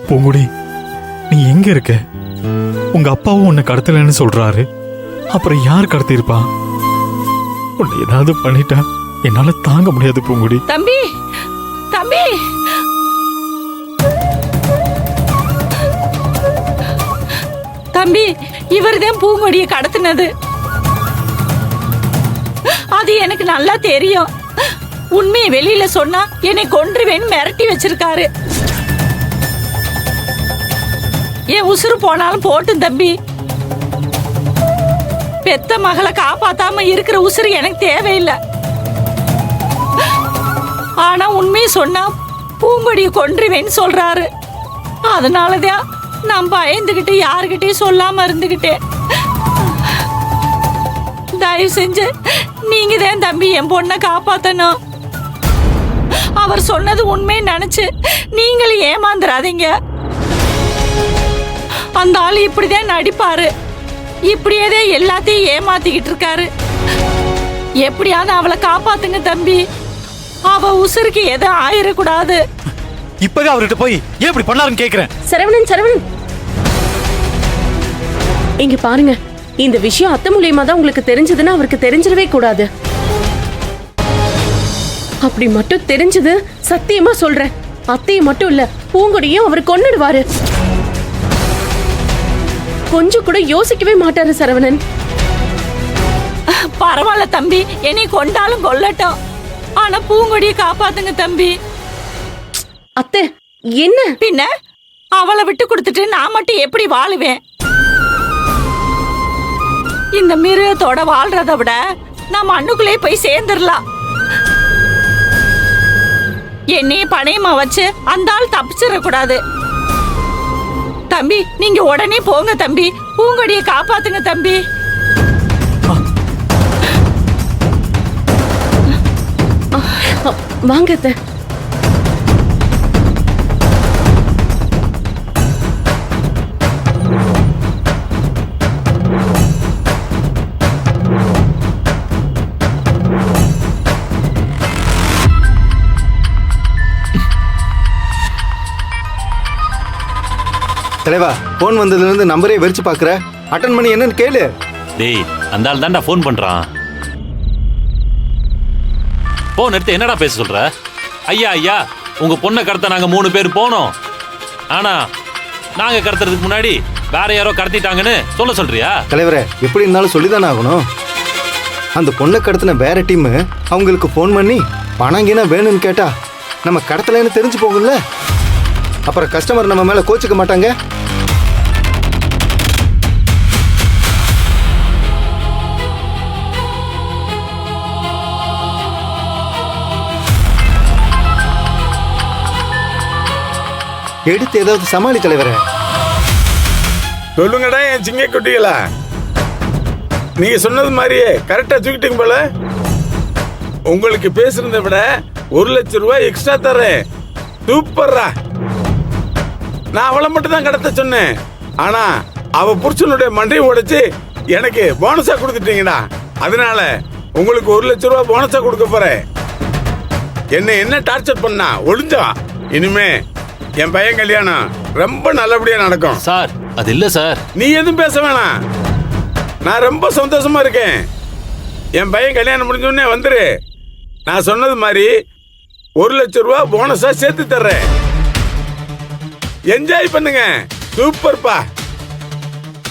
பூங்குடி, நீ எங்க இருக்க? உங்க அப்பாவும் உன்னை கடத்தலன்னு சொல்றாரு. அப்புறம் யார் கடத்திருப்பா? உன்னை ஏதாவது பண்ணிட்டா என்னால தாங்க முடியாது பூங்குடி. தம்பி, தம்பி, தம்பி, இவர்தான் பூங்கொடியை கடத்தினது. அது எனக்கு நல்லா தெரியும். உண்மையை வெளியில சொன்னா என்னை கொன்றுவேன்னு மிரட்டி வச்சிருக்காரு. என் உசுறு போனாலும் போட்டும் தம்பி. பெத்த மகளை காப்பாத்தாம இருக்கிற உசுறு எனக்கு தேவையில்லை. ஆனா உண்மையை சொன்னா பூங்கொடியை கொன்றுவேன்னு சொல்றாரு. அதனாலதான் நான் பயந்துகிட்டு யாருகிட்டயும் சொல்லாம இருந்துகிட்டேன். தயவு செஞ்சு நீங்க தான் தம்பி என் பொண்ணை காப்பாத்தணும். அவர் சொன்னது உண்மை நினைச்சு நீங்களும் ஏமாந்துடாதீங்க. அந்த ஆள் இப்படிதான் நடிப்பாரு. இப்படியேதான் எல்லாத்தையும் ஏமாத்திக்கிட்டு இருக்காரு. எப்படியாவது அவளை காப்பாத்துங்க தம்பி. அவ உசுருக்கு எதுவும் ஆயிடக்கூடாது. இப்பவே அவர்கிட்ட போய் ஏன் இப்படி பண்ணாருன்னு கேக்குறேன். சரவணன், சரவணன், இங்க பாருங்க. இந்த விஷயம் அத்தை மூலியமா தான் உங்களுக்கு தெரிஞ்சதுன்னா அவருக்கு தெரிஞ்சிடவே கூடாது. அப்படி மட்டும் தெரிஞ்சது சத்தியமா சொல்றேன், அத்தையை மட்டும் இல்ல பூங்கொடியும் அவர் கொன்னுடுவாரு. கொஞ்சம் கூட யோசிக்கவே மாட்டாரு சரவணன். பரவாயில்ல தம்பி, என்னை கொண்டாலும் கொல்லட்டும். ஆனா பூங்கொடியை காப்பாத்துங்க தம்பி. அத்தை என்ன? பின்ன அவளை விட்டு கொடுத்துட்டு நான் மட்டும் எப்படி வாழுவேன்? இந்த மிருகத்தோட வாழ்றத விட நான் மண்ணுக்குள்ளே போய் சேர்ந்துடலாம். என்னைய பணையமா வச்சு அந்த ஆள் தப்பிச்சிடக்கூடாது. தம்பி, நீங்க உடனே போங்க தம்பி. பூங்கொடியை காப்பாத்துங்க தம்பி. வாங்க அத்தை. தலைவா, போன் வந்ததுல இருந்து நம்பரே வெறிச்சு பாக்குற. அட்டன் பண்ணி என்னன்னு கேளு. டேய், அந்த ஆள் தான்டா ஃபோன் பண்றான். போன் எடுத்து என்னடா பேச சொல்ற? ஐயா ஐயா, உங்க பொண்ணை கடத்த நாங்க 3 பேர் போனோம். ஆனா நாங்க கடத்துறதுக்கு முன்னாடி வேற யாரோ கடத்திட்டாங்கன்னு சொல்ல சொல்றியா? தலைவரே, எப்படி இருந்தாலும் சொல்லிதானே ஆகணும். அந்த பொண்ணை கடத்தின வேற டீம் அவங்களுக்கு போன் பண்ணி பணங்கினா வேணும்னு கேட்டா நம்ம கடத்தலைன்னு தெரிஞ்சு போகும்ல. அப்புறம் கஸ்டமர் நம்ம மேல கோச்சிக்க மாட்டாங்க. எடுத்து ஏதாவது சமாளி தலைவரே. சொல்லுங்கடா என் சிங்க குட்டிகளா. நீங்க சொன்னது மாதிரியே கரெக்டா தூக்கிட்டீங்க போல. உங்களுக்கு பேசுறதை விட 1 லட்சம் ரூபாய் எக்ஸ்ட்ரா தரேன். சூப்பர்ரா. நான் அவளை மட்டும் தான் கடத்த சொன்னேன். ஆனா அவ புருஷனுடைய மண்டையை உடைச்சு எனக்கு போனஸா கொடுத்துட்டீங்கடா. அதனால உங்களுக்கு 1 லட்சம் ரூபாய் போனஸா கொடுக்க போறேன். என்ன டார்ச்சர் பண்ணா ஒளிஞ்சா. இனிமே என் பையன் கல்யாணம் ரொம்ப நல்லபடியா நடக்கும். சார், அது இல்ல சார். நீ எதுவும் பேச வேணாம். நான் ரொம்ப சந்தோஷமா இருக்கேன். என் பையன் கல்யாணம் முடிஞ்ச உடனே வந்துரு. நான் சொன்னது மாதிரி 1 லட்சம் ரூபாய் போனஸா சேர்த்து தர்றேன். என்ஜாய் பண்ணுங்க. சூப்பர்ப்பா.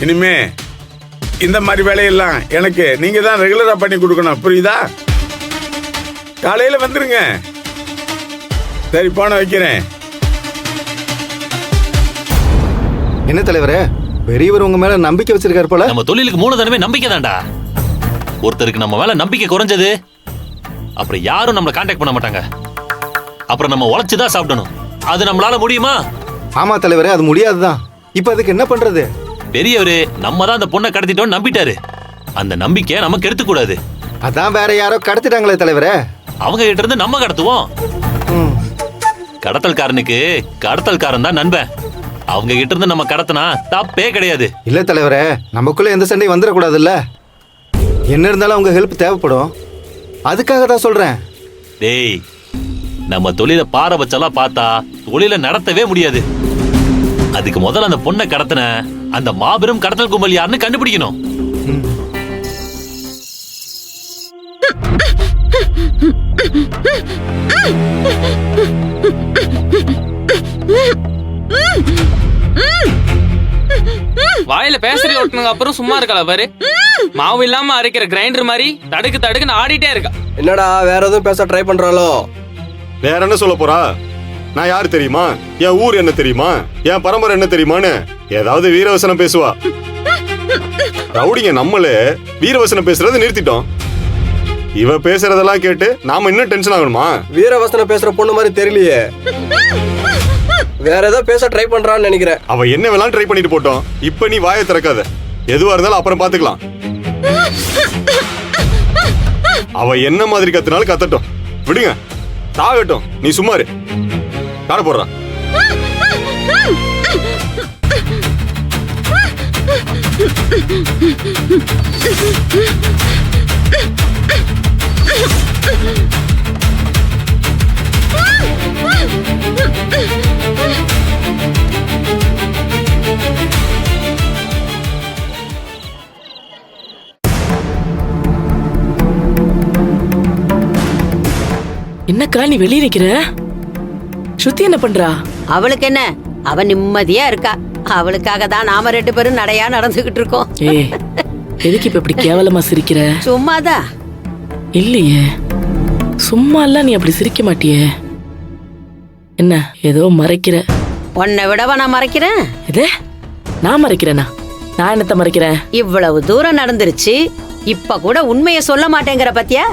இனிமே இந்த மாதிரி வேலையெல்லாம் எனக்கு நீங்க தான் ரெகுலரா பண்ணி கொடுக்கணும். புரியுதா? காலையில வந்துருங்க. சரி, போன வைக்கிறேன். என்ன தலைவரே, பெரியவர் உங்க மேல நம்பிக்கை வச்சிருக்காரு போல. நம்ம தொழிலுக்கு மூலதனமே நம்பிக்கை தான்டா. ஒருத்தருக்கு நம்ம மேல நம்பிக்கை குறைஞ்சது அப்புறம் யாரும் நம்மளை கான்டாக்ட் பண்ண மாட்டாங்க. அப்புறம் நம்ம உழைச்சுதான் சாப்பிடணும். அது நம்மளால முடியுமா? ஆமா தலைவரே, அது முடியாதுதான். இப்ப அதுக்கு என்ன பண்றது? பெரியவரு நம்ம தான் அந்த பொண்ணை கடத்திட்டோம்னு நம்பிட்டாரு. அந்த நம்பிக்கையை நமக்கு எடுத்துக்க கூடாது. அதான் வேற யாரோ கடத்திட்டாங்களே தலைவரே. அவங்க கிட்ட இருந்து நம்ம கடத்துவோம். கடத்தல்காரனுக்கு கடத்தல்காரன் தான் நண்பன். அவங்க கிட்ட இருந்து நம்ம கடத்தினா தப்பே கிடையாது. இல்ல தலைவரே, நமக்குள்ள எந்த சண்டையும் வந்துடக்கூடாதுல்ல. என்ன இருந்தாலும் அவங்க ஹெல்ப் தேவைப்படும். அதுக்காக தான் சொல்றேன். டேய், நம்ம தொழிலை பாரபட்சம்லாம் பார்த்தா தொழிலை நடத்தவே முடியாது. அதுக்கு முதல்ல அந்த பொண்ணை கடத்தின அந்த மாபெரும் கடத்தல் கும்பல் யாருன்னு கண்டுபிடிக்கணும். வாயில பேசுறி ஓட்டுனதுக்கு அப்புறம் சும்மா இருக்கல பாரு. மாவு இல்லாம அரைக்கிற கிரைண்டர் மாதிரி தடுக்கு தடுக்குன்னு ஆடிட்டே இருக்கா. என்னடா வேற எதுவும் பேச ட்ரை பண்றாளோ? வேற என்ன சொல்ல போறா? நான் யாரு தெரியுமா, என் ஊர் என்ன தெரியுமா, என் பரம்பரை என்ன தெரியுமான்னு ஏதாவது வீரவசனம் பேசுவா. ரவுடிங்க நம்மளே வீரவசனம் பேசுறதை நிறுத்திட்டோம். இவ பேசுறதெல்லாம் கேட்டு நாம இன்னும் டென்ஷன் ஆகணுமா? வீரவசனம் பேசுற பொண்ணு மாதிரி தெரியலையே. வேற ஏதோ பேச ட்ரை பண்றான்னு நினைக்கிறேன். அவ என்ன வேணாலும் ட்ரை பண்ணிட்டு போட்டோம். இப்ப நீ வாயை திறக்காத. எதுவா இருந்தாலும் அப்புறம் பாத்துக்கலாம். அவ என்ன மாதிரி கத்துனாலும் கத்தட்டும், விடுங்க, தாகட்டும். நீ சும்மாரு. காட போடுறா. என்னக்கா நீ வெளியே நிக்கிற? ஸ்ருதி என்ன பண்றா? அவளுக்கு என்ன, அவ நிம்மதியா இருக்கா. அவளுக்காக தான் நாம 2 பேரும் நடையா நடந்துகிட்டு இருக்கோம். ஏய், எதுக்கு இப்ப இப்படி கேவலமா சிரிக்கிற? சும்மாதான். இல்லையே, சும்மா எல்லாம் நீ அப்படி சிரிக்க மாட்டியே. என்ன ஏதோ மறைக்கிற? உன்னை விடவா நான் மறைக்கிறேன்? இதே நான் மறைக்கிறேனா? நான் என்னத்த மறைக்கிறேன்? இவ்வளவு தூரம் நடந்துருச்சு, இப்ப கூட உண்மைய சொல்ல மாட்டேங்கிற பத்தியா?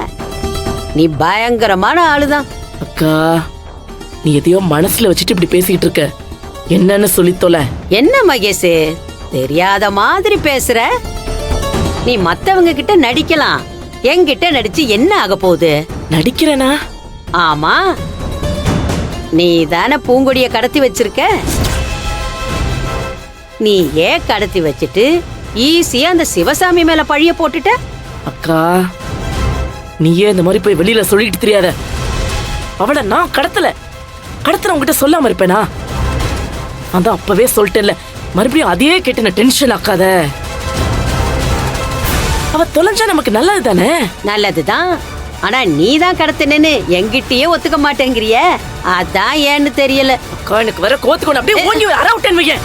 நீ பயங்கரமான ஆளுதான். அக்கா, நீ எதையோ மனசுல வச்சுட்டு இப்படி பேசிட்டு இருக்க. என்னன்னு சொல்லி தொலை. என்ன மகேஷ், தெரியாத மாதிரி பேசுற? நீ மத்தவங்க கிட்ட நடிக்கலாம், என்கிட்ட நடிச்சு என்ன ஆக போகுது? நடிக்கிறேனா? ஆமா, நீ தானே பூங்கொடிய கடத்தி வச்சிருக்க. நீ ஏன் கடத்தி வச்சிட்டு ஈஸியா அந்த சிவசாமி மேல பழிய போட்டுட்ட? அக்கா, நீயே இந்த மாதிரி போய் வெளியில சொல்லிட்டு தெரியாத. அவளை நான் கடத்தல உங்ககிட்ட சொல்லாம இருப்பேனா? அதான் அப்பவே சொல்லிட்டேன்ல, மறுபடியும் அதையே கேட்டு நான் டென்ஷன் ஆக்காத. அவ தொலைஞ்சா நமக்கு நல்லது தானே? நல்லதுதான், ஆனா நீ தான் கடத்தினேன்னு என்கிட்டயே ஒத்துக்க மாட்டேங்கிறிய, அதான் ஏன்னு தெரியல. அக்கா, எனக்கு வர கோத்துக்கொண்டு அப்படியே ஓங்கி அறவுட்டேன் வைய.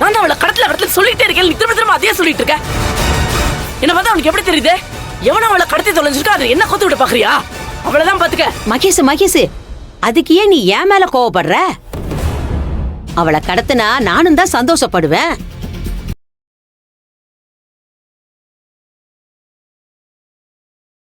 நான் அவளை கடத்தல சொல்லிட்டே இருக்கேன், நீ திரும்ப அதே சொல்லிட்டு இருக்க. என்ன பார்த்தா அவனுக்கு எப்படி தெரியுது? எவன அவளை கடத்தி தொலைஞ்சிருக்கா, அது என்ன கொத்து விட பாக்குறியா? அவளதான் பாத்துக்க. மகேஷ், அதுக்கு ஏன் நீ ஏன் மேல கோவப்படுற? அவளை கடத்தினா நானும் தான் சந்தோஷப்படுவேன்.